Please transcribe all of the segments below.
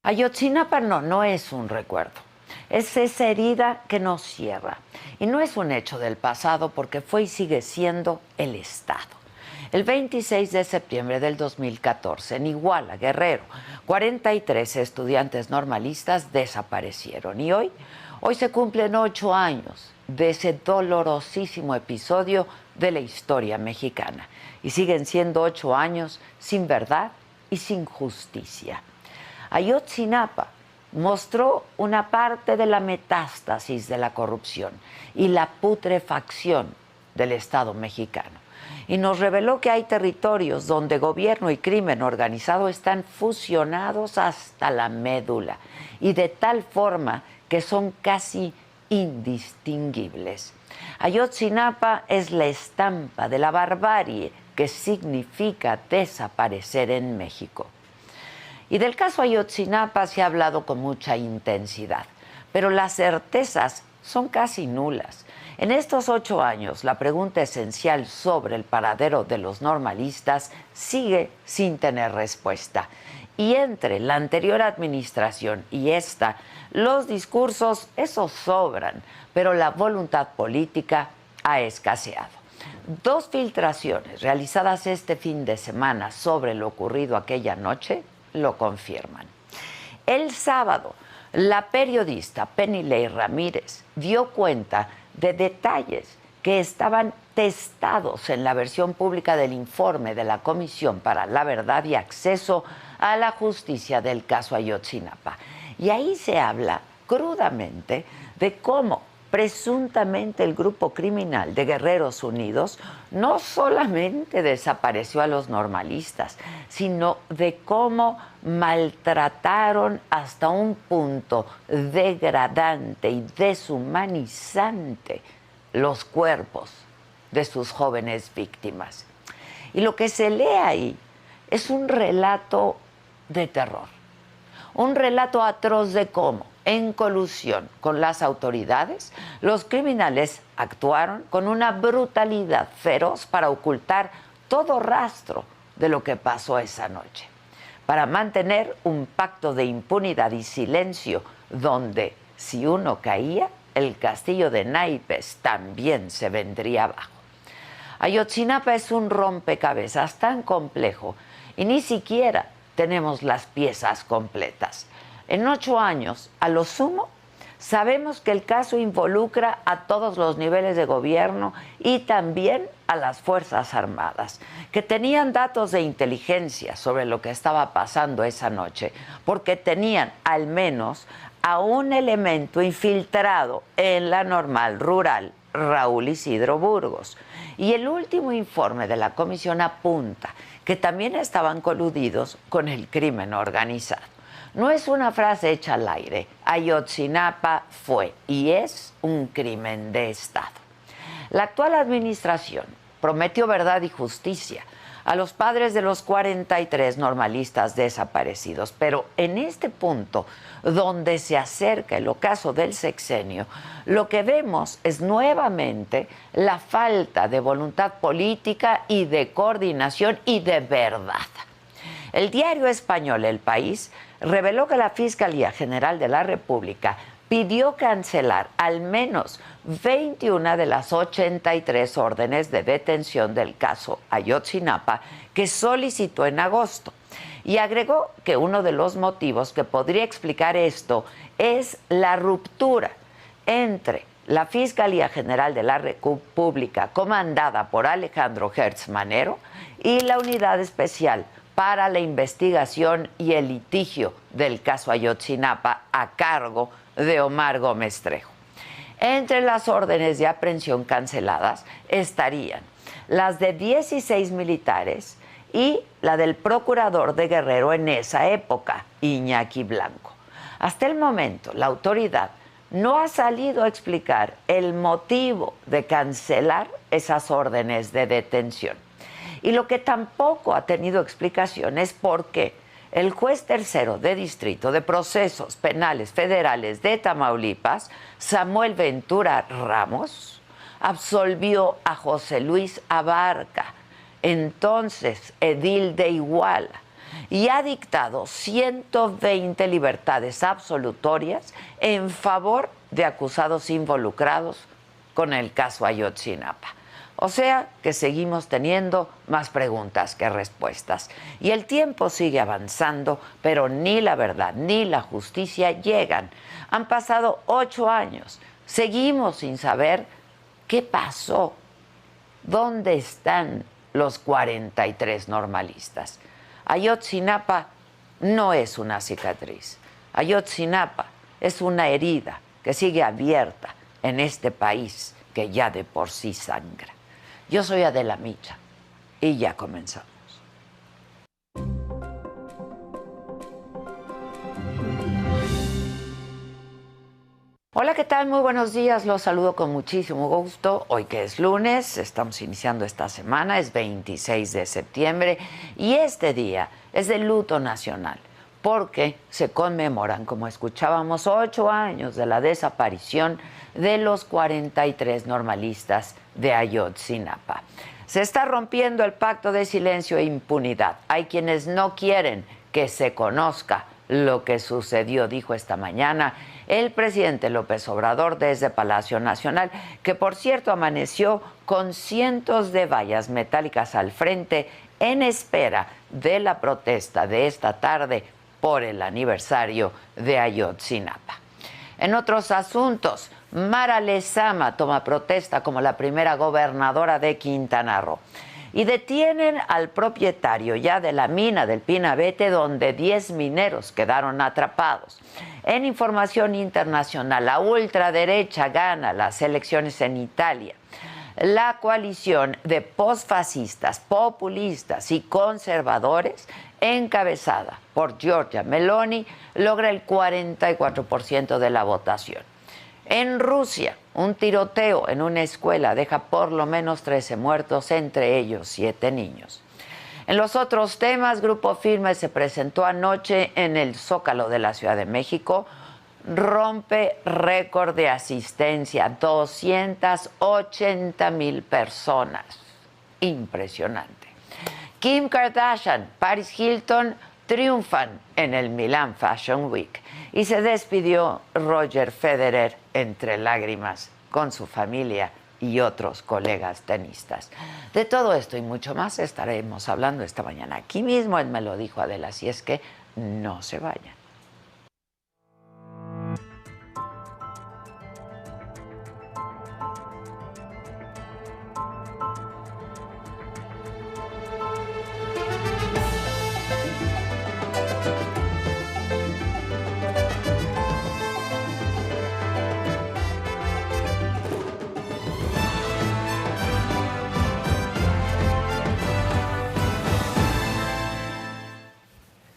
Ayotzinapa no es un recuerdo. Es esa herida que nos cierra. Y no es un hecho del pasado porque fue y sigue siendo el Estado. El 26 de septiembre del 2014, en Iguala, Guerrero, 43 estudiantes normalistas desaparecieron. Y hoy se cumplen 8 años de ese dolorosísimo episodio de la historia mexicana. Y siguen siendo 8 años sin verdad y sin justicia. Ayotzinapa mostró una parte de la metástasis de la corrupción y la putrefacción del Estado mexicano. Y nos reveló que hay territorios donde gobierno y crimen organizado están fusionados hasta la médula y de tal forma que son casi indistinguibles. Ayotzinapa es la estampa de la barbarie que significa desaparecer en México. Y del caso Ayotzinapa se ha hablado con mucha intensidad, pero las certezas son casi nulas. En estos 8 años, la pregunta esencial sobre el paradero de los normalistas sigue sin tener respuesta. Y entre la anterior administración y esta, los discursos, esos sobran, pero la voluntad política ha escaseado. 2 filtraciones realizadas este fin de semana sobre lo ocurrido aquella noche lo confirman. El sábado, la periodista Penilei Ramírez dio cuenta de detalles que estaban testados en la versión pública del informe de la Comisión para la Verdad y Acceso a la Justicia del caso Ayotzinapa. Y ahí se habla crudamente de cómo presuntamente el grupo criminal de Guerreros Unidos no solamente desapareció a los normalistas, sino de cómo maltrataron hasta un punto degradante y deshumanizante los cuerpos de sus jóvenes víctimas. Y lo que se lee ahí es un relato de terror, un relato atroz de cómo, en colusión con las autoridades, los criminales actuaron con una brutalidad feroz para ocultar todo rastro de lo que pasó esa noche, para mantener un pacto de impunidad y silencio donde, si uno caía, el castillo de naipes también se vendría abajo. Ayotzinapa es un rompecabezas tan complejo y ni siquiera tenemos las piezas completas. En 8 años, a lo sumo, sabemos que el caso involucra a todos los niveles de gobierno y también a las Fuerzas Armadas, que tenían datos de inteligencia sobre lo que estaba pasando esa noche, porque tenían al menos a un elemento infiltrado en la Normal Rural, Raúl Isidro Burgos. Y el último informe de la comisión apunta que también estaban coludidos con el crimen organizado. No es una frase hecha al aire. Ayotzinapa fue y es un crimen de Estado. La actual administración prometió verdad y justicia a los padres de los 43 normalistas desaparecidos, pero en este punto, donde se acerca el ocaso del sexenio, lo que vemos es nuevamente la falta de voluntad política y de coordinación y de verdad. El diario español El País reveló que la Fiscalía General de la República pidió cancelar al menos 21 de las 83 órdenes de detención del caso Ayotzinapa que solicitó en agosto. Y agregó que uno de los motivos que podría explicar esto es la ruptura entre la Fiscalía General de la República, comandada por Alejandro Gertz Manero, y la Unidad Especial para la Investigación y el Litigio del caso Ayotzinapa, a cargo de Omar Gómez Trejo. Entre las órdenes de aprehensión canceladas estarían las de 16 militares y la del procurador de Guerrero en esa época, Iñaki Blanco. Hasta el momento, la autoridad no ha salido a explicar el motivo de cancelar esas órdenes de detención. Y lo que tampoco ha tenido explicación es por qué el juez tercero de distrito de procesos penales federales de Tamaulipas, Samuel Ventura Ramos, absolvió a José Luis Abarca, entonces edil de Iguala, y ha dictado 120 libertades absolutorias en favor de acusados involucrados con el caso Ayotzinapa. O sea que seguimos teniendo más preguntas que respuestas. Y el tiempo sigue avanzando, pero ni la verdad ni la justicia llegan. Han pasado 8 años. Seguimos sin saber qué pasó. ¿Dónde están los 43 normalistas? Ayotzinapa no es una cicatriz. Ayotzinapa es una herida que sigue abierta en este país que ya de por sí sangra. Yo soy Adela Micha y ya comenzamos. Hola, ¿qué tal? Muy buenos días. Los saludo con muchísimo gusto. Hoy que es lunes, estamos iniciando esta semana, es 26 de septiembre y este día es de luto nacional porque se conmemoran, como escuchábamos, 8 años de la desaparición de los 43 normalistas de Ayotzinapa. Se está rompiendo el pacto de silencio e impunidad. Hay quienes no quieren que se conozca lo que sucedió, dijo esta mañana el presidente López Obrador desde Palacio Nacional, que por cierto amaneció con cientos de vallas metálicas al frente en espera de la protesta de esta tarde por el aniversario de Ayotzinapa. En otros asuntos, Mara Lezama toma protesta como la primera gobernadora de Quintana Roo. Y detienen al propietario ya de la mina del Pinabete, donde 10 mineros quedaron atrapados. En información internacional, la ultraderecha gana las elecciones en Italia. La coalición de posfascistas, populistas y conservadores, encabezada por Giorgia Meloni, logra el 44% de la votación. En Rusia, un tiroteo en una escuela deja por lo menos 13 muertos, entre ellos 7 niños. En los otros temas, Grupo Firme se presentó anoche en el Zócalo de la Ciudad de México, rompe récord de asistencia, 280,000 personas. Impresionante. Kim Kardashian, Paris Hilton triunfan en el Milan Fashion Week y se despidió Roger Federer entre lágrimas con su familia y otros colegas tenistas. De todo esto y mucho más estaremos hablando esta mañana aquí mismo, él me lo dijo Adela, así es que no se vayan.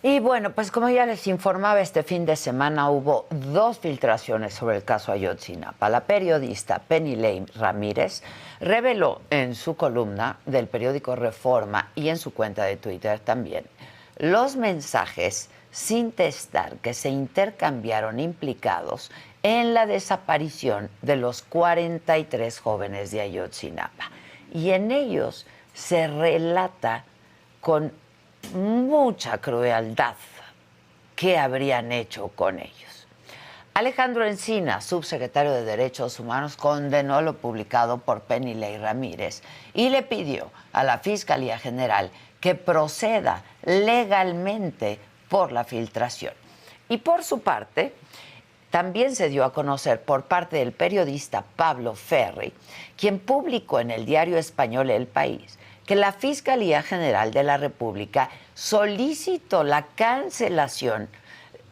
Y bueno, pues como ya les informaba, este fin de semana hubo 2 filtraciones sobre el caso Ayotzinapa. La periodista Penilei Ramírez reveló en su columna del periódico Reforma y en su cuenta de Twitter también los mensajes sin testar que se intercambiaron implicados en la desaparición de los 43 jóvenes de Ayotzinapa. Y en ellos se relata con mucha crueldad qué habrían hecho con ellos. Alejandro Encina, subsecretario de Derechos Humanos, condenó lo publicado por Penilei Ramírez y le pidió a la Fiscalía General que proceda legalmente por la filtración. Y por su parte, también se dio a conocer por parte del periodista Pablo Ferri, quien publicó en el diario español El País, que la Fiscalía General de la República solicitó la cancelación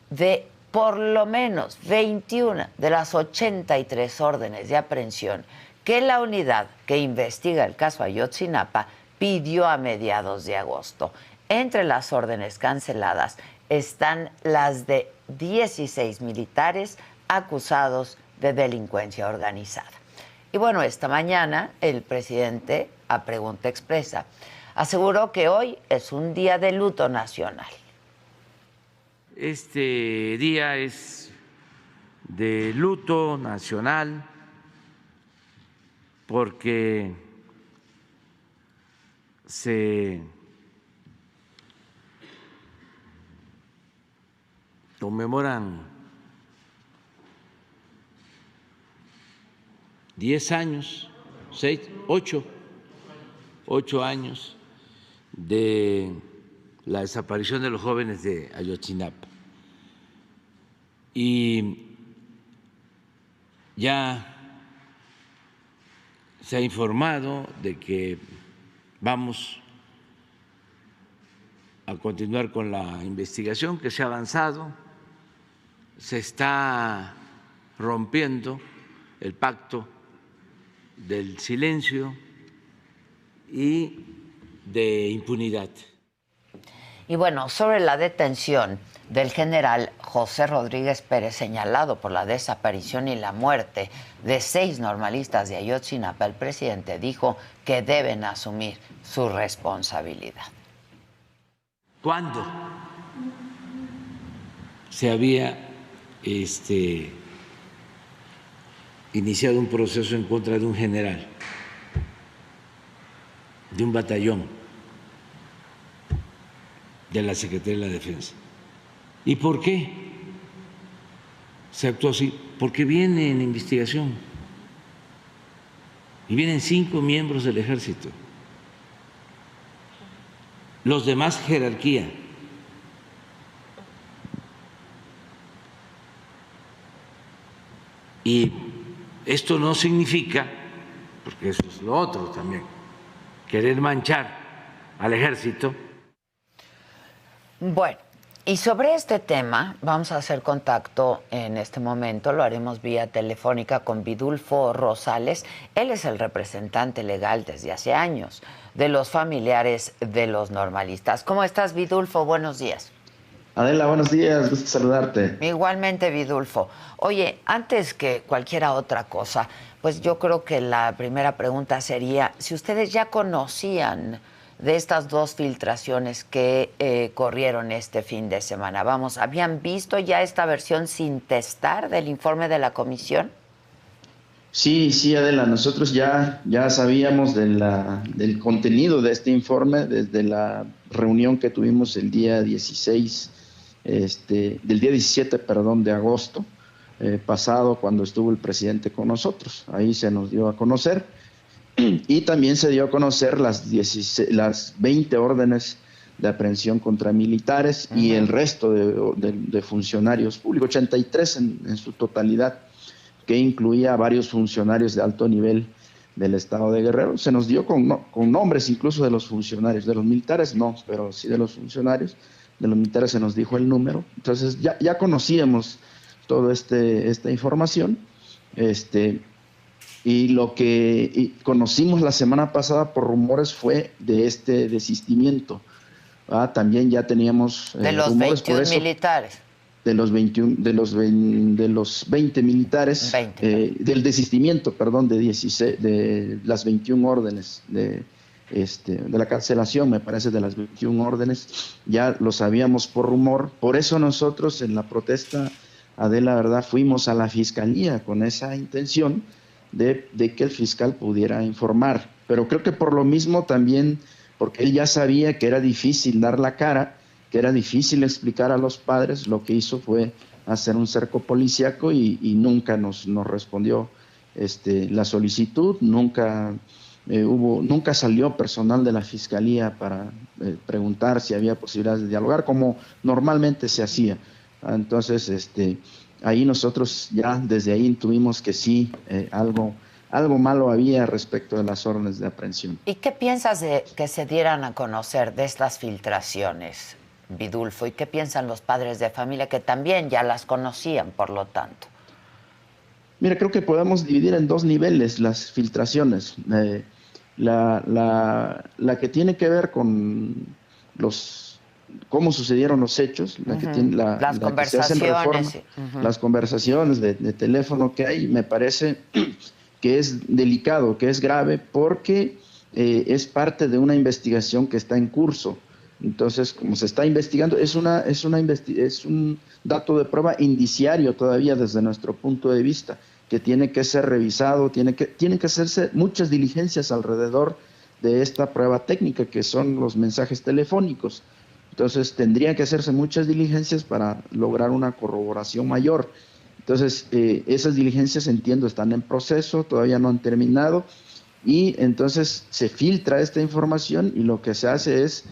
de por lo menos 21 de las 83 órdenes de aprehensión que la unidad que investiga el caso Ayotzinapa pidió a mediados de agosto. Entre las órdenes canceladas están las de 16 militares acusados de delincuencia organizada. Y bueno, esta mañana el presidente, a pregunta expresa, aseguró que hoy es un día de luto nacional. Este día es de luto nacional porque se conmemoran 10 años, 8 años de la desaparición de los jóvenes de Ayotzinapa. Y ya se ha informado de que vamos a continuar con la investigación, que se ha avanzado, se está rompiendo el pacto del silencio y de impunidad. Y bueno, sobre la detención del general José Rodríguez Pérez, señalado por la desaparición y la muerte de 6 normalistas de Ayotzinapa, el presidente dijo que deben asumir su responsabilidad. ¿Cuándo se había iniciado un proceso en contra de un general, de un batallón de la Secretaría de la Defensa? ¿Y por qué se actuó así? Porque viene en investigación y vienen 5 miembros del Ejército, los demás jerarquía. Y esto no significa, porque eso es lo otro también, querer manchar al Ejército. Bueno, y sobre este tema vamos a hacer contacto en este momento, lo haremos vía telefónica con Vidulfo Rosales. Él es el representante legal desde hace años de los familiares de los normalistas. ¿Cómo estás, Vidulfo? Buenos días. Adela, buenos días, gusto saludarte. Igualmente, Vidulfo. Oye, antes que cualquier otra cosa, pues yo creo que la primera pregunta sería si ustedes ya conocían de estas 2 filtraciones que corrieron este fin de semana. Vamos, ¿habían visto ya esta versión sin testar del informe de la comisión? Sí, Adela, nosotros ya sabíamos del contenido de este informe desde la reunión que tuvimos el día 17, de agosto pasado, cuando estuvo el presidente con nosotros. Ahí se nos dio a conocer. Y también se dio a conocer las 20 órdenes de aprehensión contra militares y el resto de funcionarios públicos, 83 en su totalidad, que incluía a varios funcionarios de alto nivel del Estado de Guerrero. Se nos dio con nombres incluso de los funcionarios, de los militares no, pero sí de los funcionarios. De los militares se nos dijo el número. Entonces ya conocíamos toda esta información. Y lo que conocimos la semana pasada por rumores fue de este desistimiento. También ya teníamos de los rumores 21 por eso, militares. de los 20 militares, 20. del desistimiento, perdón, de las 21 órdenes de la cancelación, me parece, de las 21 órdenes. Ya lo sabíamos por rumor. Por eso nosotros en la protesta, Adela, verdad, fuimos a la fiscalía con esa intención de que el fiscal pudiera informar. Pero creo que por lo mismo también, porque él ya sabía que era difícil dar la cara, que era difícil explicar a los padres, lo que hizo fue hacer un cerco policíaco y nunca nos respondió la solicitud, nunca salió personal de la fiscalía para preguntar si había posibilidades de dialogar, como normalmente se hacía. Entonces, ahí nosotros ya desde ahí intuimos que sí, algo malo había respecto de las órdenes de aprehensión. ¿Y qué piensas de que se dieran a conocer de estas filtraciones, Vidulfo? ¿Y qué piensan los padres de familia que también ya las conocían, por lo tanto? Mira, creo que podemos dividir en 2 niveles las filtraciones. La que tiene que ver con cómo sucedieron los hechos, las conversaciones, las conversaciones de teléfono que hay, me parece que es delicado, que es grave, porque es parte de una investigación que está en curso. Entonces, como se está investigando, es un dato de prueba indiciario todavía desde nuestro punto de vista, que tiene que ser revisado, tiene que hacerse muchas diligencias alrededor de esta prueba técnica, que son los mensajes telefónicos. Entonces tendría que hacerse muchas diligencias para lograr una corroboración mayor. Entonces esas diligencias, entiendo, están en proceso, todavía no han terminado, y entonces se filtra esta información y lo que se hace es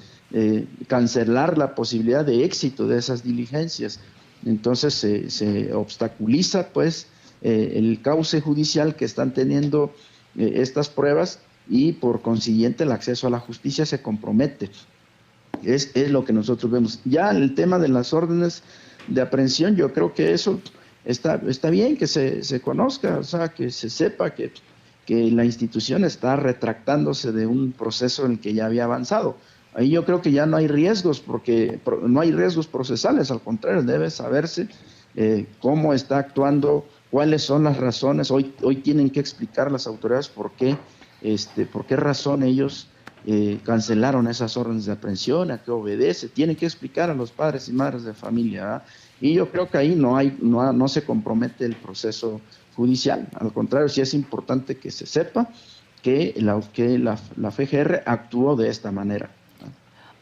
cancelar la posibilidad de éxito de esas diligencias. Entonces se obstaculiza pues el cauce judicial que están teniendo estas pruebas, y por consiguiente el acceso a la justicia se compromete. Es lo que nosotros vemos. Ya el tema de las órdenes de aprehensión, yo creo que eso está bien que se conozca, o sea, que se sepa que la institución está retractándose de un proceso en el que ya había avanzado. Ahí yo creo que ya no hay riesgos, porque no hay riesgos procesales, al contrario, debe saberse cómo está actuando, cuáles son las razones. Hoy tienen que explicar las autoridades por qué razón ellos cancelaron esas órdenes de aprehensión, a qué obedece. Tienen que explicar a los padres y madres de familia, ¿verdad? Y yo creo que ahí no se compromete el proceso judicial. Al contrario, sí es importante que se sepa que la FGR actuó de esta manera.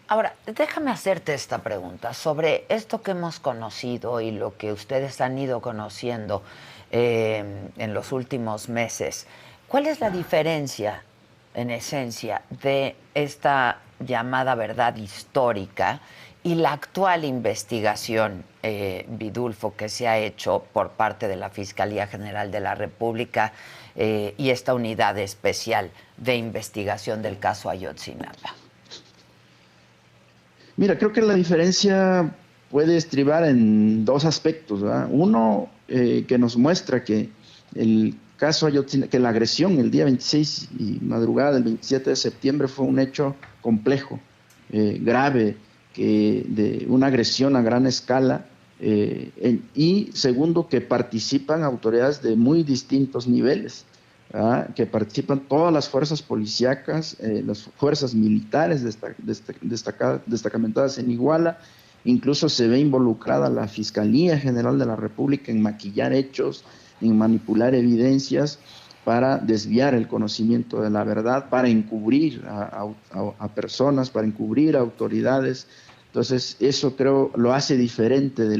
Ahora, déjame hacerte esta pregunta sobre esto que hemos conocido y lo que ustedes han ido conociendo en los últimos meses. ¿Cuál es la diferencia, en esencia, de esta llamada verdad histórica y la actual investigación, Vidulfo, que se ha hecho por parte de la Fiscalía General de la República y esta unidad especial de investigación del caso Ayotzinapa? Mira, creo que la diferencia puede estribar en dos aspectos, ¿verdad? Uno, que nos muestra que el caso Ayotzinapa, que la agresión el día 26 y madrugada del 27 de septiembre fue un hecho complejo, grave, de una agresión a gran escala, y segundo, que participan autoridades de muy distintos niveles, ¿verdad? Que participan todas las fuerzas policíacas, las fuerzas militares destacamentadas en Iguala. Incluso se ve involucrada la Fiscalía General de la República en maquillar hechos, en manipular evidencias para desviar el conocimiento de la verdad, para encubrir a personas, para encubrir a autoridades. Entonces, eso creo lo hace diferente de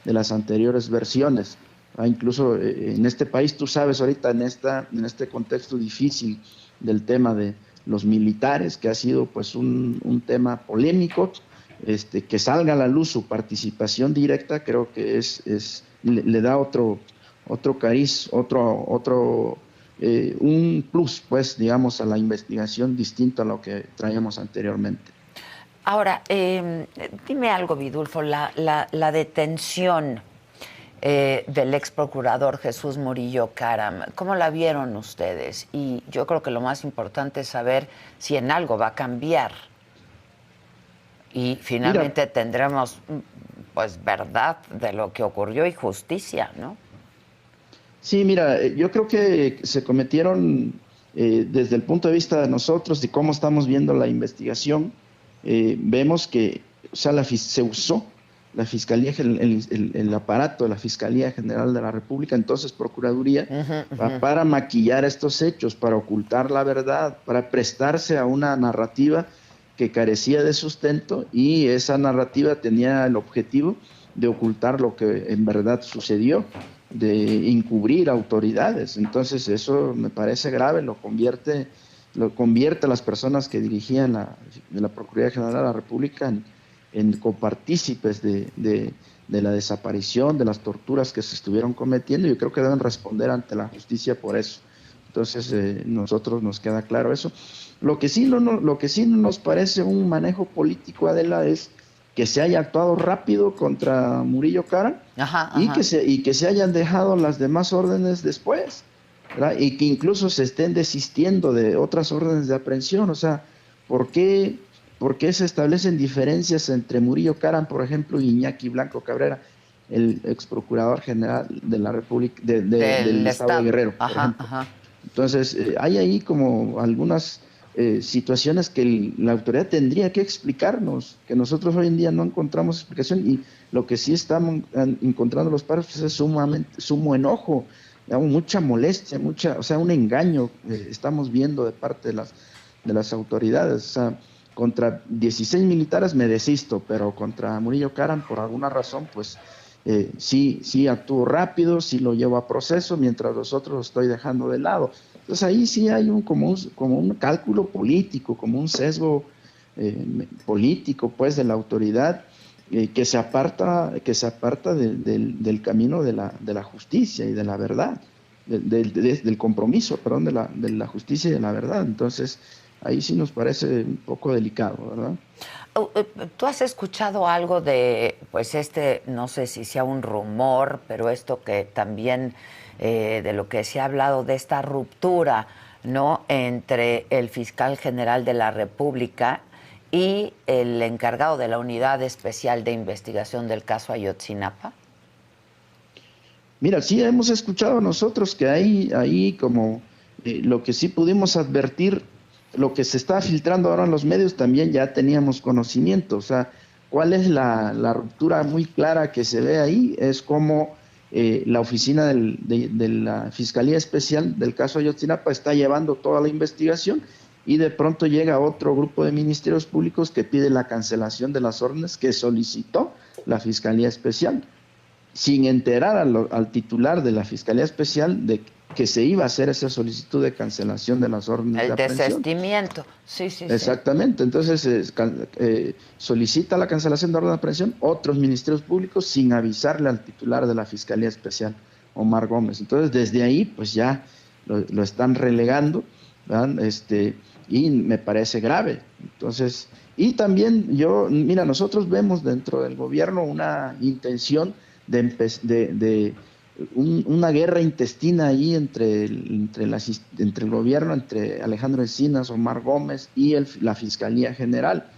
las anteriores versiones. Incluso en este país, tú sabes, ahorita en este contexto difícil del tema de los militares, que ha sido pues un tema polémico, que salga a la luz su participación directa, creo que le da otro cariz, un plus, pues, digamos, a la investigación distinto a lo que traíamos anteriormente. Ahora, dime algo, Vidulfo, la detención del ex procurador Jesús Murillo Caram, ¿cómo la vieron ustedes? Y yo creo que lo más importante es saber si en algo va a cambiar y finalmente tendremos pues verdad de lo que ocurrió y justicia, ¿no? Sí, mira, yo creo que se cometieron, desde el punto de vista de nosotros, de cómo estamos viendo la investigación, vemos que, o sea, se usó la Fiscalía, el aparato de la Fiscalía General de la República, entonces Procuraduría, para maquillar estos hechos, para ocultar la verdad, para prestarse a una narrativa que carecía de sustento, y esa narrativa tenía el objetivo de ocultar lo que en verdad sucedió, de encubrir autoridades. Entonces eso me parece grave, lo convierte a las personas que dirigían la Procuraduría General de la República en copartícipes de la desaparición, de las torturas que se estuvieron cometiendo. Yo creo que deben responder ante la justicia por eso. Entonces, nosotros nos queda claro eso. Lo que sí no nos parece un manejo político, Adela, es que se haya actuado rápido contra Murillo Caram y que se hayan dejado las demás órdenes después, ¿verdad? Y que incluso se estén desistiendo de otras órdenes de aprehensión. O sea, ¿por qué se establecen diferencias entre Murillo Caram, por ejemplo, y Iñaki Blanco Cabrera, el ex procurador general de la República del Estado de Guerrero, por ejemplo? Entonces, hay ahí como algunas situaciones que la autoridad tendría que explicarnos, que nosotros hoy en día no encontramos explicación, y lo que sí estamos encontrando los padres pues, es sumo enojo, digamos, mucha molestia, o sea, un engaño estamos viendo de parte de las autoridades. O sea, contra 16 militares me desisto, pero contra Murillo Karam, por alguna razón, pues sí actúo rápido, sí lo llevo a proceso, mientras los otros lo estoy dejando de lado. Entonces ahí sí hay como un cálculo político, como un sesgo político, pues, de la autoridad, que se aparta del camino de la justicia y de la verdad, del compromiso, perdón, de la justicia y de la verdad. Entonces, ahí sí nos parece un poco delicado, ¿verdad? ¿Tú has escuchado algo de, pues no sé si sea un rumor, pero esto que también, de lo que se ha hablado de esta ruptura, ¿no?, entre el fiscal general de la República y el encargado de la Unidad Especial de Investigación del caso Ayotzinapa? Mira, sí hemos escuchado nosotros que hay ahí como lo que sí pudimos advertir, lo que se está filtrando ahora en los medios también ya teníamos conocimiento. O sea, ¿cuál es la ruptura muy clara que se ve ahí? Es como la oficina de la Fiscalía Especial del caso Ayotzinapa está llevando toda la investigación y de pronto llega otro grupo de ministerios públicos que pide la cancelación de las órdenes que solicitó la Fiscalía Especial, sin enterar al titular de la Fiscalía Especial de que se iba a hacer esa solicitud de cancelación de las órdenes de aprehensión. El desestimiento, sí. Exactamente, entonces solicita la cancelación de orden de aprehensión otros ministerios públicos sin avisarle al titular de la Fiscalía Especial, Omar Gómez. Entonces, desde ahí, pues ya lo están relegando, ¿verdad? Y me parece grave. Entonces, y también mira, nosotros vemos dentro del gobierno una intención de una guerra intestina ahí entre el gobierno, entre Alejandro Encinas, Omar Gómez y la Fiscalía General.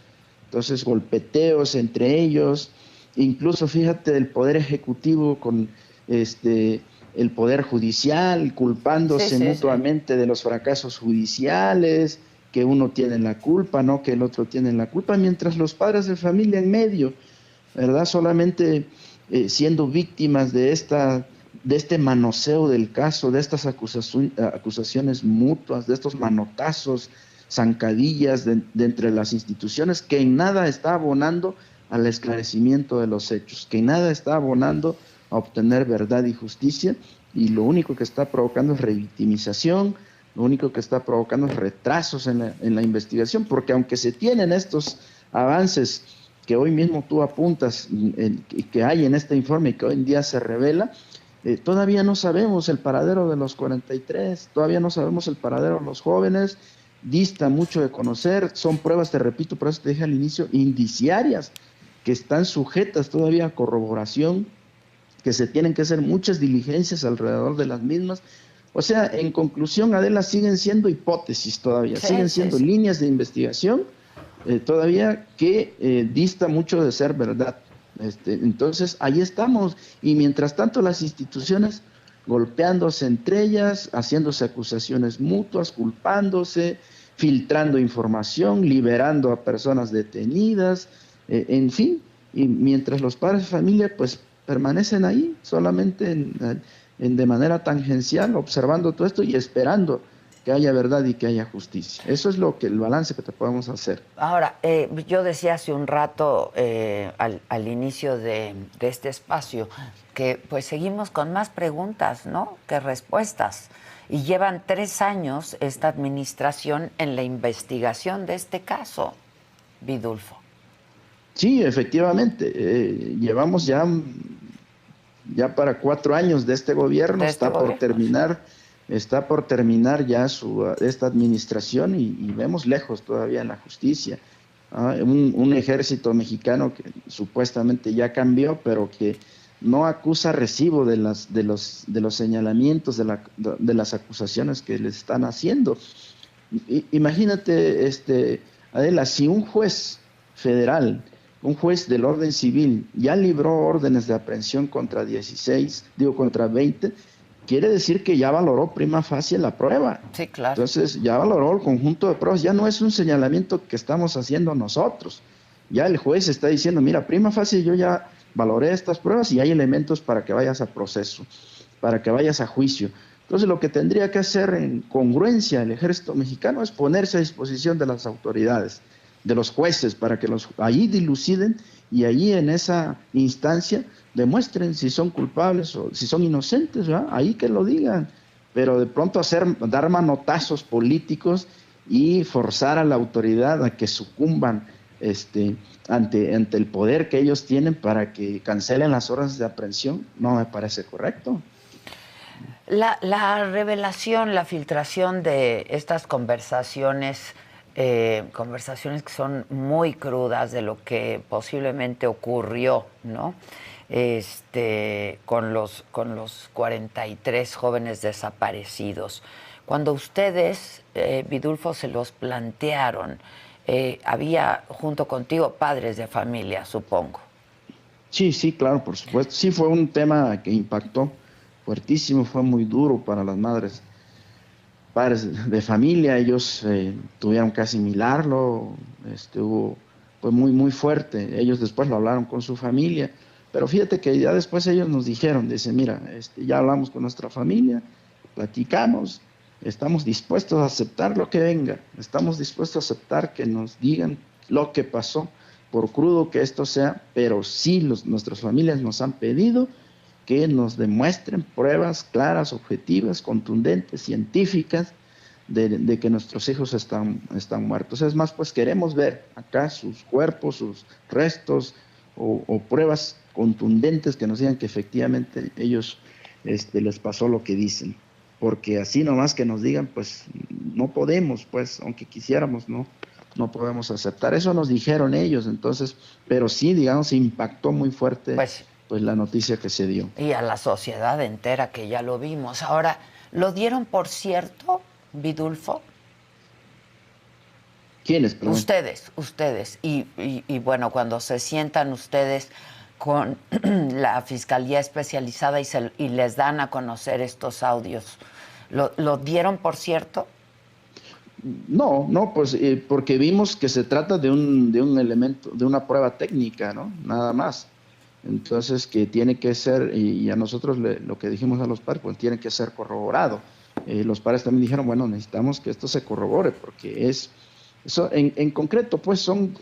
Entonces, golpeteos entre ellos, incluso fíjate el Poder Ejecutivo con el Poder Judicial, culpándose mutuamente de los fracasos judiciales, que uno tiene la culpa, no que el otro tiene la culpa, mientras los padres de familia en medio, ¿verdad?, solamente siendo víctimas de este manoseo del caso, de estas acusaciones mutuas, de estos manotazos, zancadillas de entre las instituciones, que en nada está abonando al esclarecimiento de los hechos, que en nada está abonando a obtener verdad y justicia, y lo único que está provocando es revictimización, lo único que está provocando es retrasos en la investigación, porque aunque se tienen estos avances que hoy mismo tú apuntas, que hay en este informe y que hoy en día se revela, todavía no sabemos el paradero de los 43, todavía no sabemos el paradero de los jóvenes, dista mucho de conocer, son pruebas, te repito, por eso te dije al inicio, indiciarias, que están sujetas todavía a corroboración, que se tienen que hacer muchas diligencias alrededor de las mismas. O sea, en conclusión, Adela, siguen siendo hipótesis todavía, siguen siendo líneas de investigación todavía que dista mucho de ser verdad. Entonces, ahí estamos, y mientras tanto las instituciones golpeándose entre ellas, haciéndose acusaciones mutuas, culpándose, filtrando información, liberando a personas detenidas, en fin, y mientras los padres de familia pues permanecen ahí solamente de manera tangencial, observando todo esto y esperando que haya verdad y que haya justicia. Eso es el balance que te podemos hacer. Ahora, yo decía hace un rato, al inicio de este espacio, que pues seguimos con más preguntas, ¿no?, que respuestas. Y llevan 3 años esta administración en la investigación de este caso, Vidulfo. Sí, efectivamente. Llevamos ya para 4 años de este gobierno, está por terminar ya esta administración y vemos lejos todavía en la justicia. Un ejército mexicano que supuestamente ya cambió, pero que no acusa recibo de los señalamientos, de las acusaciones que le están haciendo. Imagínate, Adela, si un juez federal, un juez del orden civil ya libró órdenes de aprehensión contra 20, quiere decir que ya valoró prima facie la prueba. Sí, claro. Entonces ya valoró el conjunto de pruebas, ya no es un señalamiento que estamos haciendo nosotros. Ya el juez está diciendo, mira, prima facie yo ya valoré estas pruebas y hay elementos para que vayas a proceso, para que vayas a juicio. Entonces lo que tendría que hacer en congruencia el ejército mexicano es ponerse a disposición de las autoridades, de los jueces para que allí diluciden y allí en esa instancia demuestren si son culpables o si son inocentes, ¿verdad? Ahí que lo digan, pero de pronto dar manotazos políticos y forzar a la autoridad a que sucumban ante el poder que ellos tienen para que cancelen las órdenes de aprehensión, no me parece correcto. La revelación, la filtración de estas conversaciones que son muy crudas de lo que posiblemente ocurrió, ¿no? Con los 43 jóvenes desaparecidos. Cuando ustedes, Vidulfo, se los plantearon, había junto contigo padres de familia, supongo. Sí, claro, por supuesto. Sí, fue un tema que impactó fuertísimo, fue muy duro para las padres de familia. Ellos tuvieron que asimilarlo, fue muy fuerte. Ellos después lo hablaron con su familia, pero fíjate que ya después ellos nos dijeron, dice, mira, ya hablamos con nuestra familia, platicamos, estamos dispuestos a aceptar lo que venga, estamos dispuestos a aceptar que nos digan lo que pasó, por crudo que esto sea, pero sí nuestras familias nos han pedido que nos demuestren pruebas claras, objetivas, contundentes, científicas, de que nuestros hijos están muertos. Es más, pues queremos ver acá sus cuerpos, sus restos o pruebas contundentes que nos digan que efectivamente ellos les pasó lo que dicen. Porque así nomás que nos digan, pues no podemos, pues aunque quisiéramos, no podemos aceptar. Eso nos dijeron ellos, entonces, pero sí, digamos, impactó muy fuerte pues la noticia que se dio. Y a la sociedad entera, que ya lo vimos. Ahora, ¿lo dieron por cierto, Vidulfo? ¿Quiénes? Perdón. Ustedes. Y bueno, cuando se sientan ustedes con la Fiscalía Especializada y les dan a conocer estos audios, ¿lo dieron por cierto? No, pues porque vimos que se trata de un elemento, de una prueba técnica, ¿no? Nada más. Entonces, que tiene que ser, y a nosotros lo que dijimos a los padres, pues tiene que ser corroborado. Los padres también dijeron, bueno, necesitamos que esto se corrobore, porque en concreto, pues son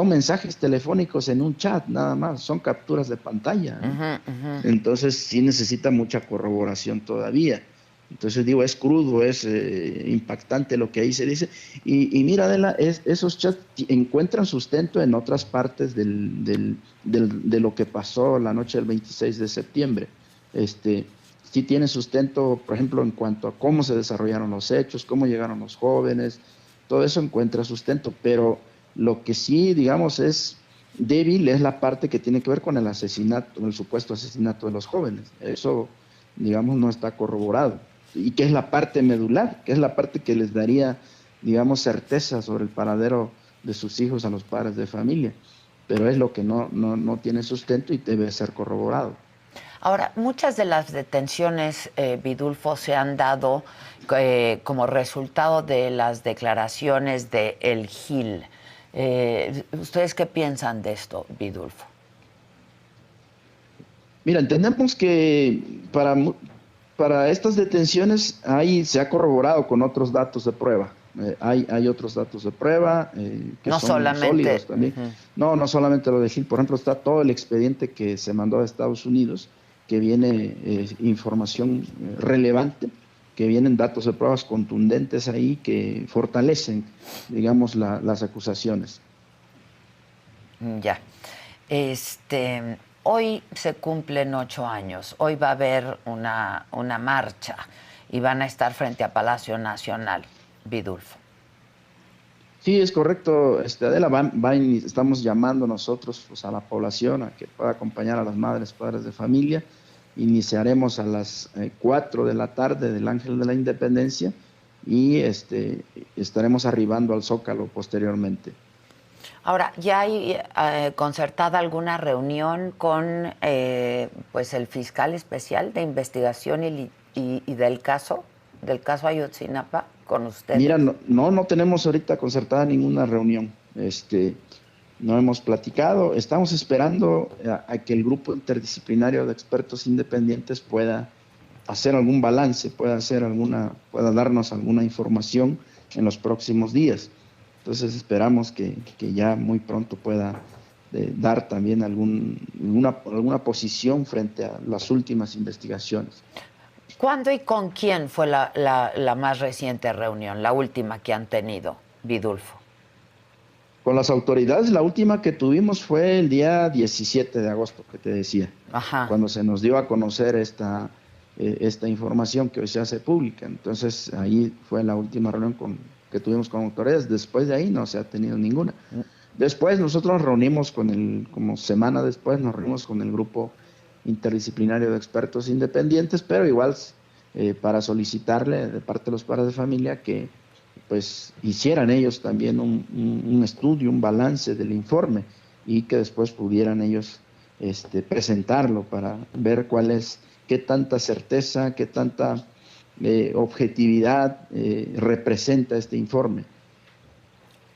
mensajes telefónicos en un chat, nada más, son capturas de pantalla, ¿no? Entonces, sí necesita mucha corroboración todavía. Entonces digo, es crudo, es impactante lo que ahí se dice. Y mira, Adela, esos chats encuentran sustento en otras partes de lo que pasó la noche del 26 de septiembre. Sí tiene sustento, por ejemplo, en cuanto a cómo se desarrollaron los hechos, cómo llegaron los jóvenes, todo eso encuentra sustento. Pero lo que sí, digamos, es débil es la parte que tiene que ver con el asesinato, el supuesto asesinato de los jóvenes. Eso, digamos, no está corroborado. Y que es la parte medular, que es la parte que les daría, digamos, certeza sobre el paradero de sus hijos a los padres de familia. Pero es lo que no tiene sustento y debe ser corroborado. Ahora, muchas de las detenciones, Vidulfo, se han dado como resultado de las declaraciones de El Gil. ¿Ustedes qué piensan de esto, Vidulfo? Mira, entendemos que para estas detenciones se ha corroborado con otros datos de prueba. Hay otros datos de prueba que no son solamente sólidos también. No solamente lo de Gil. Por ejemplo, está todo el expediente que se mandó a Estados Unidos, que viene información relevante, que vienen datos de pruebas contundentes ahí que fortalecen, digamos, las acusaciones. Ya. Hoy se cumplen 8 años. Hoy va a haber una marcha y van a estar frente a Palacio Nacional, Vidulfo. Sí, es correcto, Adela. Estamos llamando nosotros pues, a la población a que pueda acompañar a las madres, padres de familia. Iniciaremos a las 4 de la tarde del Ángel de la Independencia y estaremos arribando al Zócalo posteriormente. Ahora, ¿ya hay concertada alguna reunión con pues el fiscal especial de investigación y del caso Ayotzinapa con ustedes? Mira, no tenemos ahorita concertada ninguna reunión. No hemos platicado. Estamos esperando a que el grupo interdisciplinario de expertos independientes pueda hacer algún balance, pueda darnos alguna información en los próximos días. Entonces esperamos que ya muy pronto pueda dar también alguna posición frente a las últimas investigaciones. ¿Cuándo y con quién fue la más reciente reunión, la última que han tenido, Vidulfo? Con las autoridades, la última que tuvimos fue el día 17 de agosto, que te decía, Ajá. cuando se nos dio a conocer esta información que hoy se hace pública. Entonces, ahí fue la última reunión que tuvimos con autoridades. Después de ahí no se ha tenido ninguna. Después nosotros nos reunimos como semana después, nos reunimos con el grupo interdisciplinario de expertos independientes, pero igual para solicitarle de parte de los padres de familia que pues hicieran ellos también un estudio, un balance del informe y que después pudieran ellos presentarlo para ver qué tanta certeza, qué tanta objetividad representa este informe.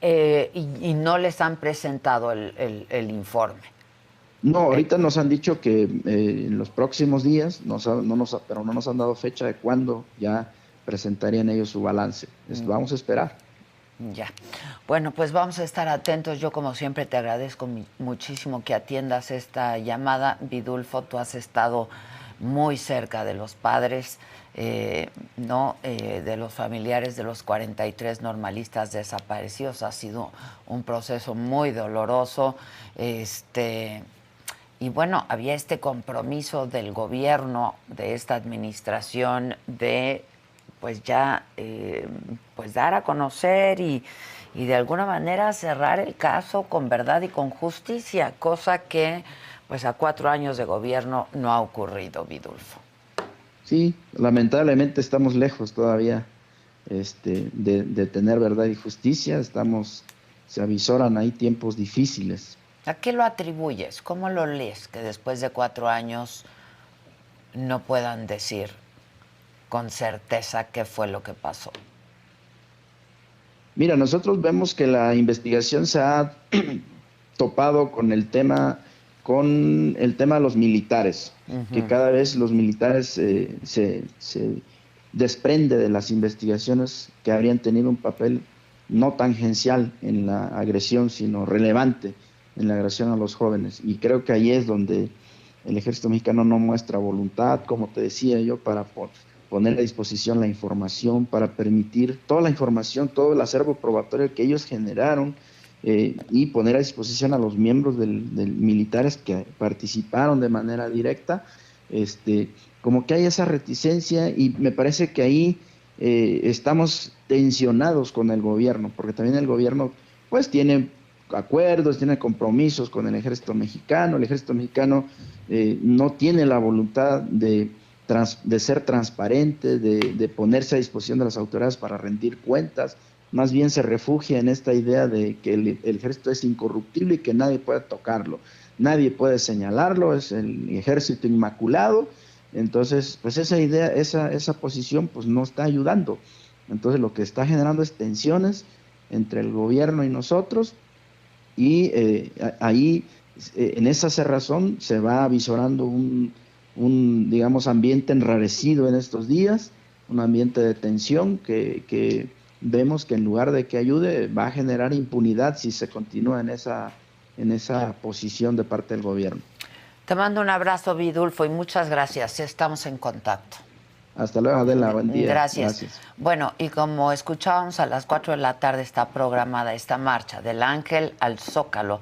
Y no les han presentado el informe. No, ahorita nos han dicho que en los próximos días, pero no nos han dado fecha de cuándo ya presentarían ellos su balance. Vamos a esperar. Ya. Bueno, pues vamos a estar atentos. Yo, como siempre, te agradezco muchísimo que atiendas esta llamada. Vidulfo, tú has estado muy cerca de los padres, de los familiares de los 43 normalistas desaparecidos. Ha sido un proceso muy doloroso. Y bueno, había este compromiso del gobierno, de esta administración, de pues ya pues dar a conocer y de alguna manera cerrar el caso con verdad y con justicia, cosa que pues a 4 años de gobierno no ha ocurrido, Vidulfo. Sí, lamentablemente estamos lejos todavía de tener verdad y justicia. Se avisoran ahí tiempos difíciles. ¿A qué lo atribuyes? ¿Cómo lo lees que después de 4 años no puedan decir con certeza qué fue lo que pasó? Mira, nosotros vemos que la investigación se ha topado con el tema de los militares, que cada vez los militares se desprende de las investigaciones que habrían tenido un papel no tangencial en la agresión, sino relevante en la agresión a los jóvenes. Y creo que ahí es donde el ejército mexicano no muestra voluntad, como te decía yo, para poner a disposición la información, para permitir toda la información, todo el acervo probatorio que ellos generaron y poner a disposición a los miembros del militares que participaron de manera directa. Como que hay esa reticencia y me parece que ahí estamos tensionados con el gobierno, porque también el gobierno pues tiene acuerdos, tiene compromisos con el ejército mexicano. El ejército mexicano no tiene la voluntad de ser transparente, de ponerse a disposición de las autoridades para rendir cuentas. Más bien se refugia en esta idea de que el ejército es incorruptible y que nadie puede tocarlo, nadie puede señalarlo, es el ejército inmaculado. Entonces, pues esa idea, esa posición, pues no está ayudando. Entonces, lo que está generando es tensiones entre el gobierno y nosotros, y ahí, en esa cerrazón, se va avisorando un digamos, ambiente enrarecido en estos días, un ambiente de tensión que vemos que en lugar de que ayude, va a generar impunidad si se continúa en esa posición de parte del gobierno. Te mando un abrazo, Vidulfo, y muchas gracias. Estamos en contacto. Hasta luego, Adela. Buen día. Gracias. Bueno, y como escuchábamos, a las 4 de la tarde está programada esta marcha del Ángel al Zócalo